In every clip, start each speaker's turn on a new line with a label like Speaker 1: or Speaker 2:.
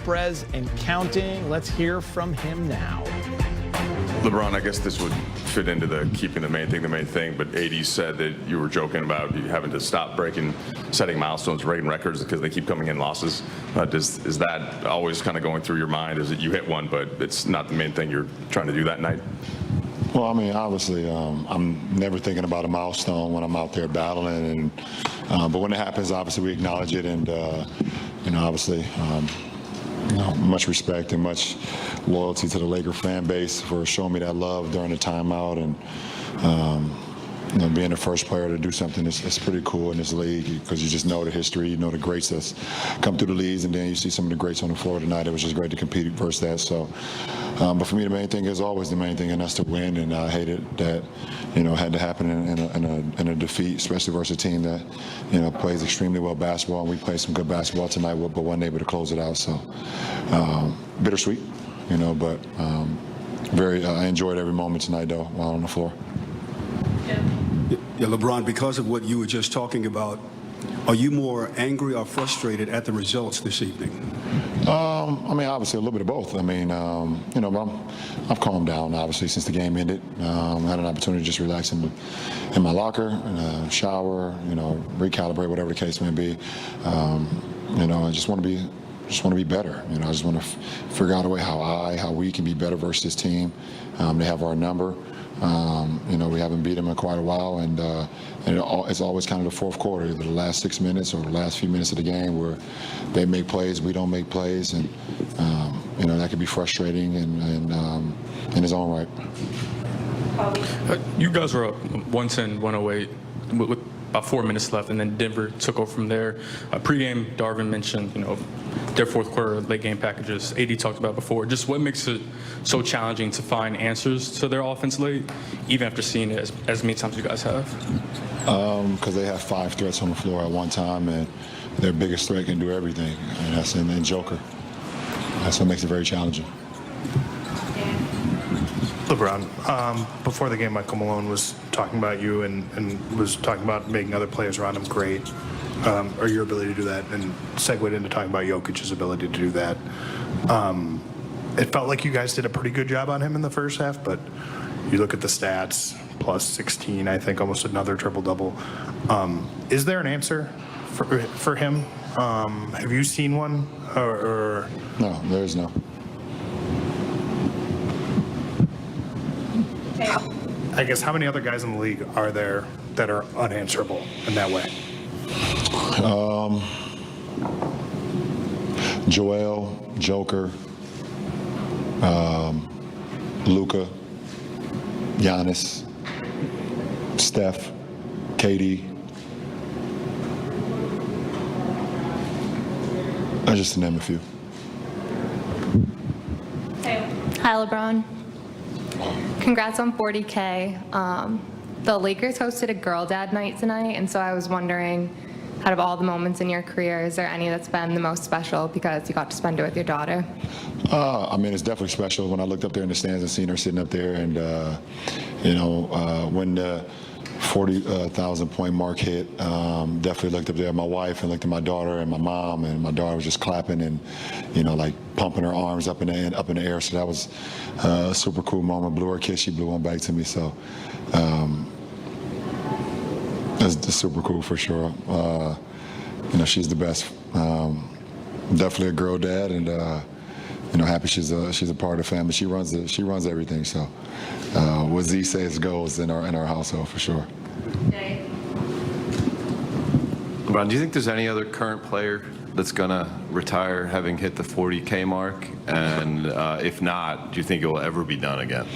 Speaker 1: spreads and counting. Let's hear from him now.
Speaker 2: LeBron, I guess this would fit into the keeping the main thing, but AD said that you were joking about you having to stop setting milestones, breaking records because they keep coming in losses. Is that always kind of going through your mind? Is it you hit one, but it's not the main thing you're trying to do that night?
Speaker 3: Well, I mean, obviously, I'm never thinking about a milestone when I'm out there battling, but when it happens, obviously we acknowledge it, and obviously, much respect and much loyalty to the Laker fan base for showing me that love during the timeout, and being the first player to do something that's pretty cool in this league, because you just know the history, you know the greats that's come through the leagues, and then you see some of the greats on the floor tonight. It was just great to compete versus that. So, but for me, the main thing is always the main thing, and that's to win. And I hate it that had to happen in a defeat, especially versus a team that plays extremely well basketball. And we played some good basketball tonight, but wasn't able to close it out. So bittersweet, but I enjoyed every moment tonight though while on the floor.
Speaker 4: Yeah, LeBron, because of what you were just talking about, are you more angry or frustrated at the results this evening?
Speaker 3: I mean, obviously a little bit of both. I mean, I've calmed down obviously since the game ended. I had an opportunity to just relax in my locker, shower, recalibrate, whatever the case may be. I just want to be better. I just want to figure out a way how we can be better versus this team. They have our number. We haven't beat them in quite a while, and it's always kind of the fourth quarter, either the last 6 minutes or the last few minutes of the game where they make plays, we don't make plays, and that can be frustrating in its own right.
Speaker 5: You guys were up 110, 108 with about 4 minutes left, and then Denver took over from there. Pre-game, Darvin mentioned, their fourth quarter late game packages. AD talked about before. Just what makes it so challenging to find answers to their offense late, even after seeing it as many times you guys have?
Speaker 3: Because they have 5 threats on the floor at one time, and their biggest threat can do everything, and that's in Joker. That's what makes it very challenging.
Speaker 6: LeBron, before the game, Michael Malone was talking about you and was talking about making other players around him great, or your ability to do that, and segued into talking about Jokic's ability to do that. It felt like you guys did a pretty good job on him in the first half, but you look at the stats, plus 16, I think, almost another triple-double. Is there an answer for him? Have you seen one? Or
Speaker 3: No, there is no.
Speaker 6: I guess how many other guys in the league are there that are unanswerable in that way?
Speaker 3: Joel, Joker, Luka, Giannis, Steph, KD. Just to name a few.
Speaker 7: Hi, LeBron. Congrats on 40K. The Lakers hosted a Girl Dad night tonight, and so I was wondering, out of all the moments in your career, is there any that's been the most special because you got to spend it with your daughter?
Speaker 3: I mean, it's definitely special when I looked up there in the stands and seen her sitting up there, and when the 40,000 point mark hit, definitely looked up there at my wife and looked at my daughter and my mom, and my daughter was just clapping and like pumping her arms up in the air. So that was a super cool moment. Blew her a kiss, she blew one back to me. So that's super cool for sure. She's the best. Definitely a girl dad, and happy she's a part of the family. She runs everything. So what Z says goes in our household for sure.
Speaker 8: LeBron, do you think there's any other current player that's gonna retire having hit the 40K mark? And if not, do you think it will ever be done again?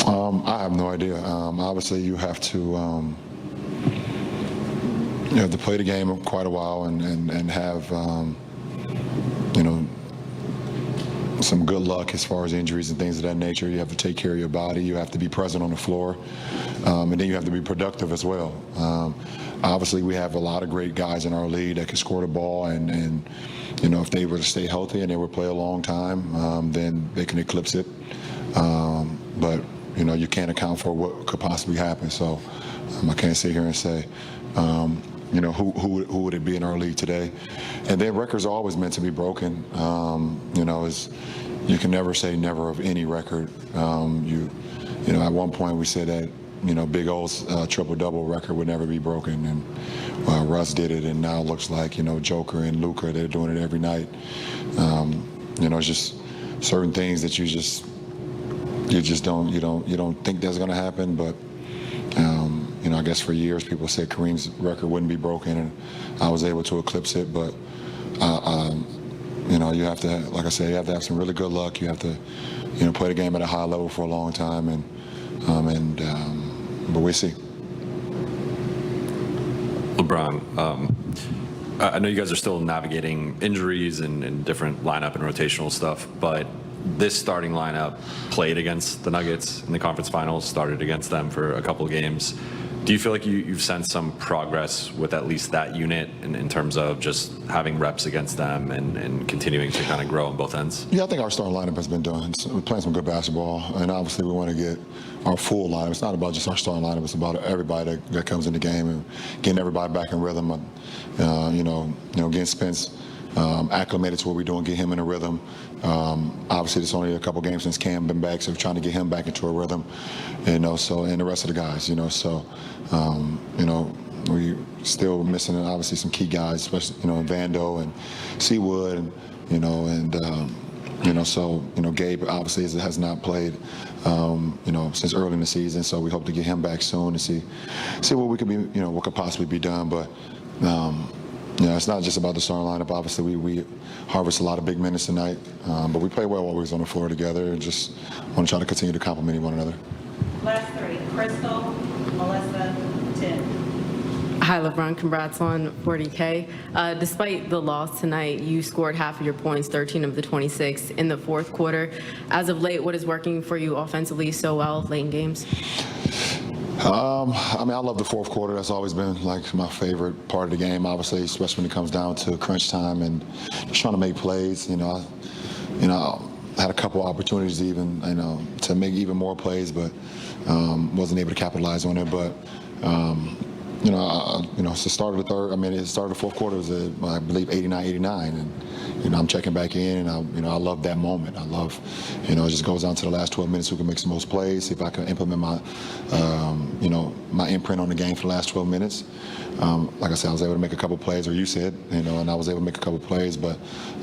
Speaker 3: I have no idea. Obviously, you have to play the game quite a while and have some good luck as far as injuries and things of that nature. You have to take care of your body. You have to be present on the floor, and then you have to be productive as well. Obviously, we have a lot of great guys in our league that can score the ball, and if they were to stay healthy and they would play a long time, then they can eclipse it. But you can't account for what could possibly happen. So I can't sit here and say. who would it be in our league today? And their records are always meant to be broken. You can never say never of any record. At one point we said that Big O's triple-double record would never be broken, and Russ did it, and now it looks like Joker and Luka, they're doing it every night. It's just certain things that you just don't think that's going to happen, but I guess for years people said Kareem's record wouldn't be broken, and I was able to eclipse it. But you have to, like I said, you have to have some really good luck. You have to, play the game at a high level for a long time, but we see.
Speaker 9: LeBron, I know you guys are still navigating injuries and different lineup and rotational stuff, but this starting lineup played against the Nuggets in the conference finals, started against them for a couple of games. Do you feel like you've sensed some progress with at least that unit in terms of just having reps against them and continuing to kind of grow on both ends?
Speaker 3: Yeah, I think our starting lineup has been done. We're playing some good basketball, and obviously we want to get our full lineup. It's not about just our starting lineup. It's about everybody that comes in the game and getting everybody back in rhythm. Getting Spence acclimated to what we're doing, get him in a rhythm. Obviously, it's only a couple games since Cam been back, so we're trying to get him back into a rhythm. And the rest of the guys, we still missing obviously some key guys, especially Vando and Seawood, Gabe obviously has not played, since early in the season. So we hope to get him back soon and see what we could be, what could possibly be done. But it's not just about the starting lineup. Obviously, we harvest a lot of big minutes tonight, but we play well while we're on the floor together, and just want to try to continue to complement one another.
Speaker 10: Last three: Crystal, Melissa, Tim.
Speaker 11: Hi, LeBron. Congrats on 40K. Despite the loss tonight, you scored half of your points, 13 of the 26 in the fourth quarter. As of late, what is working for you offensively so well late in games?
Speaker 3: I love the fourth quarter. That's always been like my favorite part of the game, obviously, especially when it comes down to crunch time and just trying to make plays. I had a couple opportunities even, to make even more plays, but wasn't able to capitalize on it. But it's the start of the third. It started the fourth quarter was I believe 89, and I'm checking back in, and I love that moment. I love, it just goes down to the last 12 minutes who can make the most plays. See if I can implement my, my imprint on the game for the last 12 minutes. Like I said, I was able to make a couple plays, or you said, and I was able to make a couple plays, but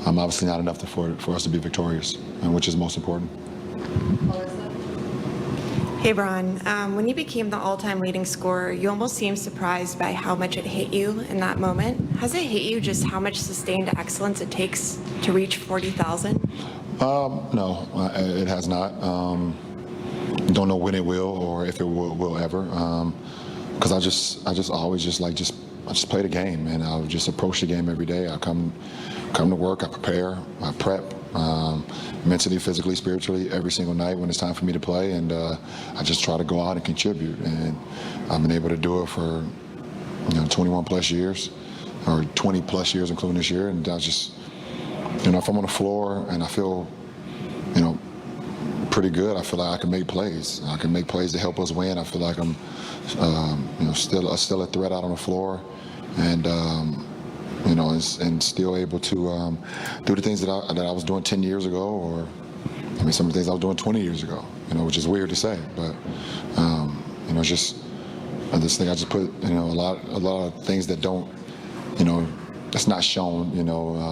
Speaker 3: obviously not enough for us to be victorious, which is most important.
Speaker 12: Hey, Bron. When you became the all-time leading scorer, you almost seemed surprised by how much it hit you in that moment. Has it hit you just how much sustained excellence it takes to reach 40,000?
Speaker 3: No, it has not. Don't know when it will or if it will ever. Because I just always I just play the game, and I just approach the game every day. I come to work, I prepare, I prep. Mentally, physically, spiritually, every single night when it's time for me to play, and I just try to go out and contribute, and I've been able to do it for 21 plus years, or 20 plus years including this year, and I just if I'm on the floor and I feel pretty good, I feel like I can make plays. I can make plays to help us win. I feel like I'm still a threat out on the floor, and and still able to do the things that I was doing 10 years ago, or some of the things I was doing 20 years ago, which is weird to say, but it's just this thing I just put, a lot of things that don't, that's not shown,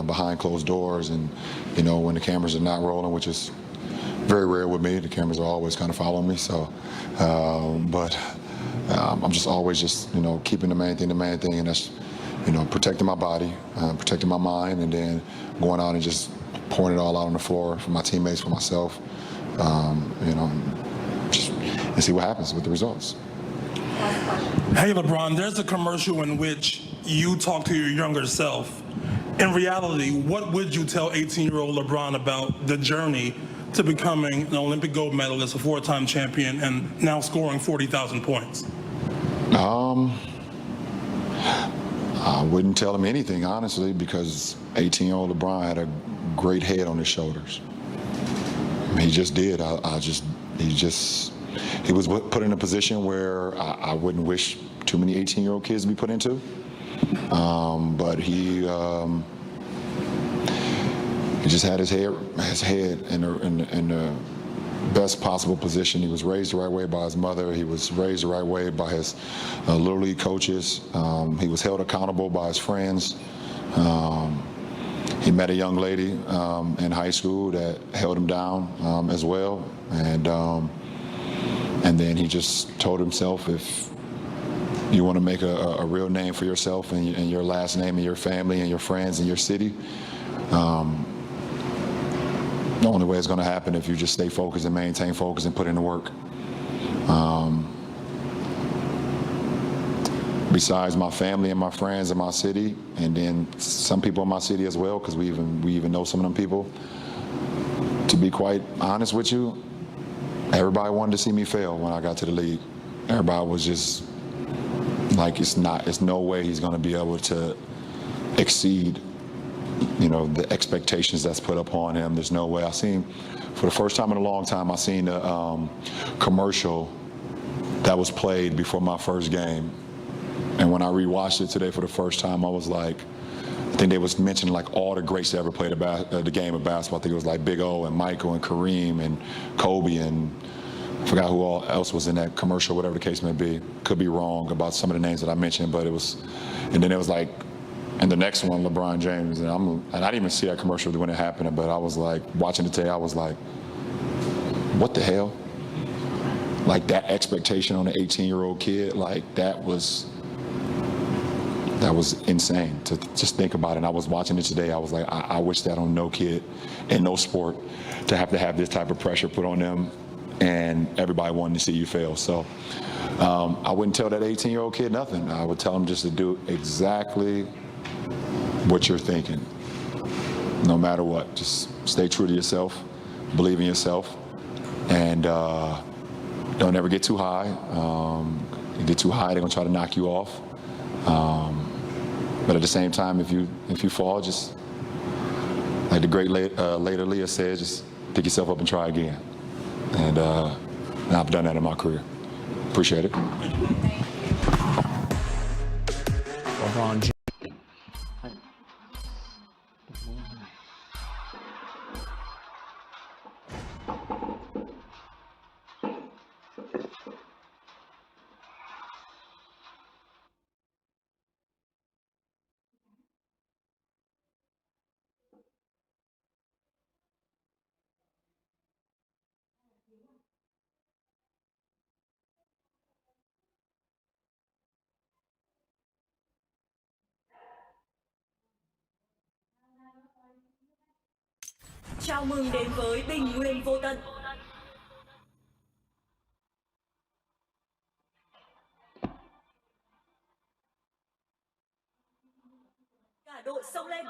Speaker 3: behind closed doors, and when the cameras are not rolling, which is very rare with me. The cameras are always kind of following me, so but I'm just always keeping the main thing, and that's protecting my body, protecting my mind, and then going out and just pouring it all out on the floor for my teammates, for myself, and see what happens with the results.
Speaker 13: Hey, LeBron, there's a commercial in which you talk to your younger self. In reality, what would you tell 18-year-old LeBron about the journey to becoming an Olympic gold medalist, a four-time champion, and now scoring 40,000 points?
Speaker 3: I wouldn't tell him anything, honestly, because 18-year-old LeBron had a great head on his shoulders. He just did. He was put in a position where I wouldn't wish too many 18-year-old kids to be put into. But he just had his head in the best possible position. He was raised the right way by his mother. He was raised the right way by his little league coaches. He was held accountable by his friends. He met a young lady in high school that held him down as well, and then he just told himself, if you want to make a real name for yourself and your last name and your family and your friends and your city, the only way it's going to happen if you just stay focused and maintain focus and put in the work. Besides my family and my friends in my city, and then some people in my city as well, because we even know some of them people, to be quite honest with you, everybody wanted to see me fail when I got to the league. Everybody was just like, it's no way he's going to be able to exceed, the expectations that's put upon him. There's no way. I seen, for the first time in a long time, I seen a commercial that was played before my first game. And when I rewatched it today for the first time, I was like, I think they was mentioning like all the greats that ever played the game of basketball. I think it was like Big O and Michael and Kareem and Kobe, and I forgot who all else was in that commercial, whatever the case may be. Could be wrong about some of the names that I mentioned, but it was, and then it was like, and the next one, LeBron James, and I didn't even see that commercial when it happened, but I was like, watching it today, I was like, what the hell? Like that expectation on an 18-year-old kid, like that was insane to just think about it. And I was watching it today, I was like, I wish that on no kid in no sport to have this type of pressure put on them, and everybody wanting to see you fail. So I wouldn't tell that 18-year-old kid nothing. I would tell him just to do exactly what you're thinking, no matter what. Just stay true to yourself, believe in yourself, and don't ever get too high. You get too high, they're gonna try to knock you off. But at the same time, if you fall, just like the great later Leah said, just pick yourself up and try again. And I've done that in my career. Appreciate it.
Speaker 1: LeBron James.
Speaker 14: Chào mừng đến với Bình Nguyên Vô Tận. Cả đội xông lên.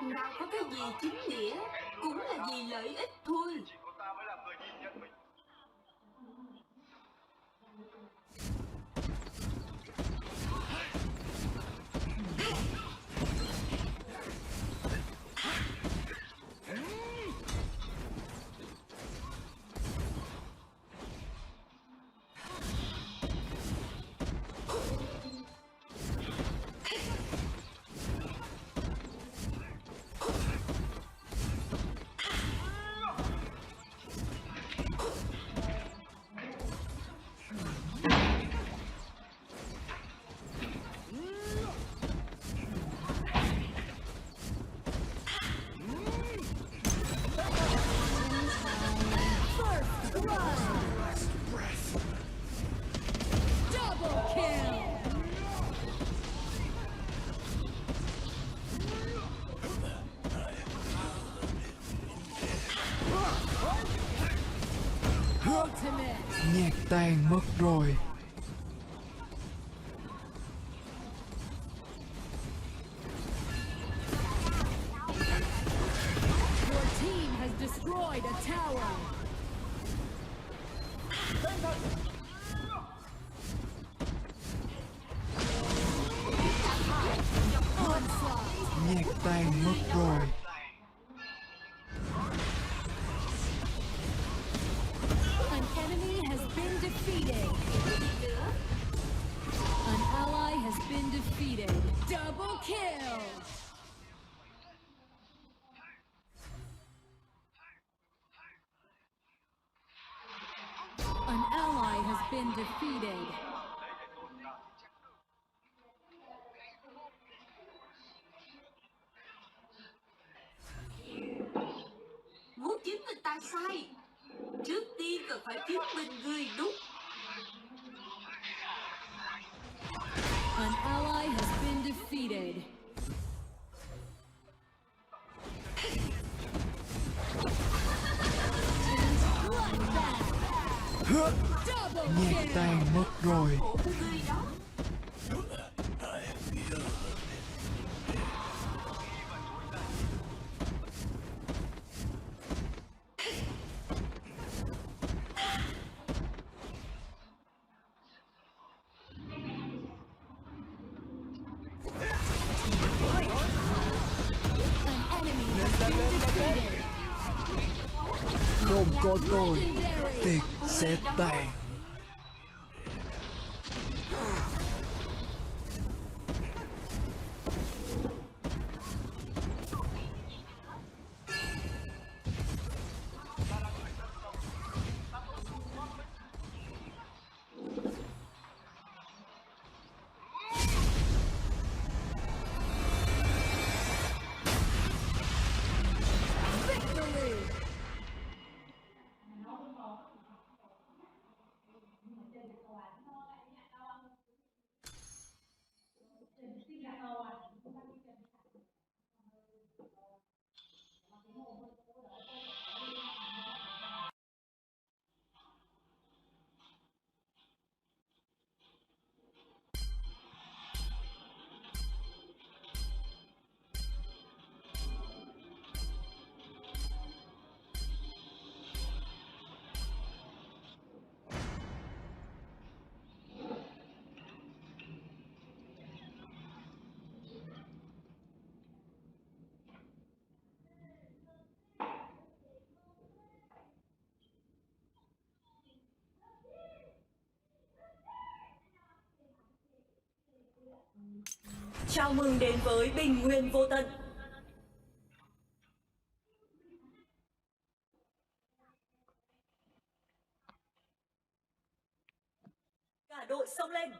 Speaker 15: Nào có cái gì chính nghĩa, cũng là vì lợi ích thôi.
Speaker 16: Nhạc tan mất rồi.
Speaker 15: Your team has destroyed a tower.
Speaker 16: Nhạc tan mất rồi.
Speaker 15: An enemy has been defeated. An ally has been defeated. Double kill. An ally has been defeated.
Speaker 14: Muốn chứng minh ta sai, trước tiên cần phải chứng minh người đúng.
Speaker 15: An ally has been defeated. Double
Speaker 16: Nhạc
Speaker 15: kill.
Speaker 16: tan mất rồi.
Speaker 14: Người đó
Speaker 15: An enemy has been defeated.
Speaker 16: Không có tôi, tiệc sẽ tàn.
Speaker 14: chào mừng đến với bình nguyên vô tận. Cả đội xông lên.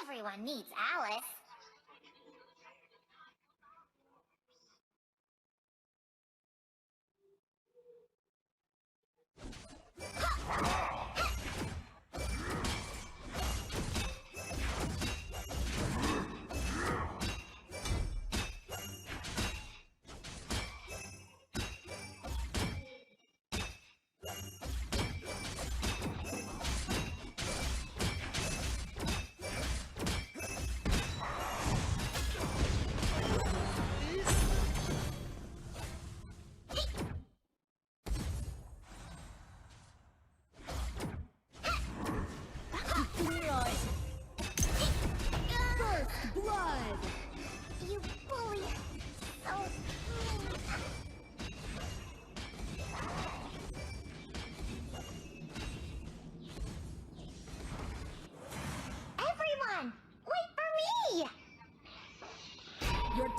Speaker 17: Everyone needs Alice.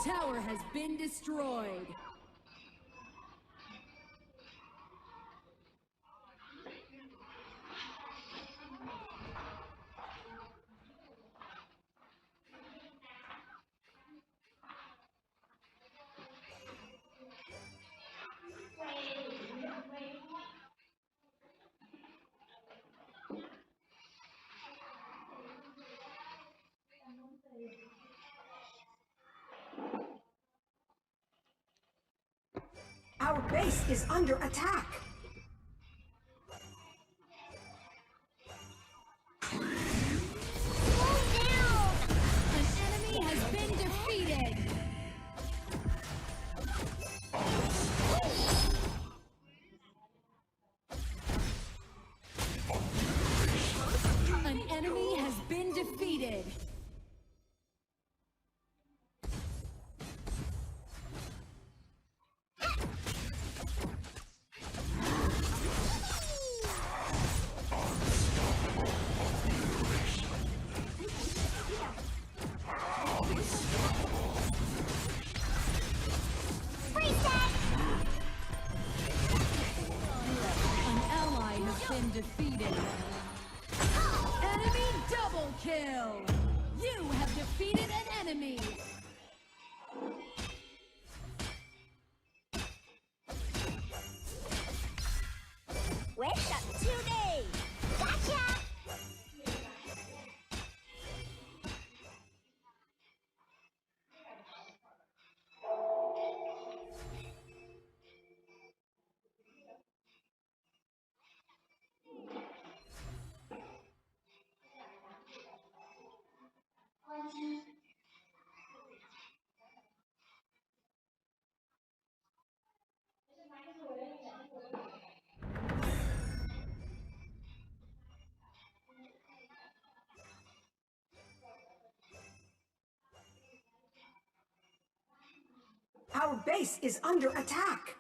Speaker 15: tower has been destroyed.
Speaker 18: Our base is under attack.
Speaker 15: An enemy has been defeated. An enemy has been defeated. An ally has been defeated. Enemy double kill! You have defeated an enemy!
Speaker 17: Wake up today! Gotcha!
Speaker 18: Our base is under attack.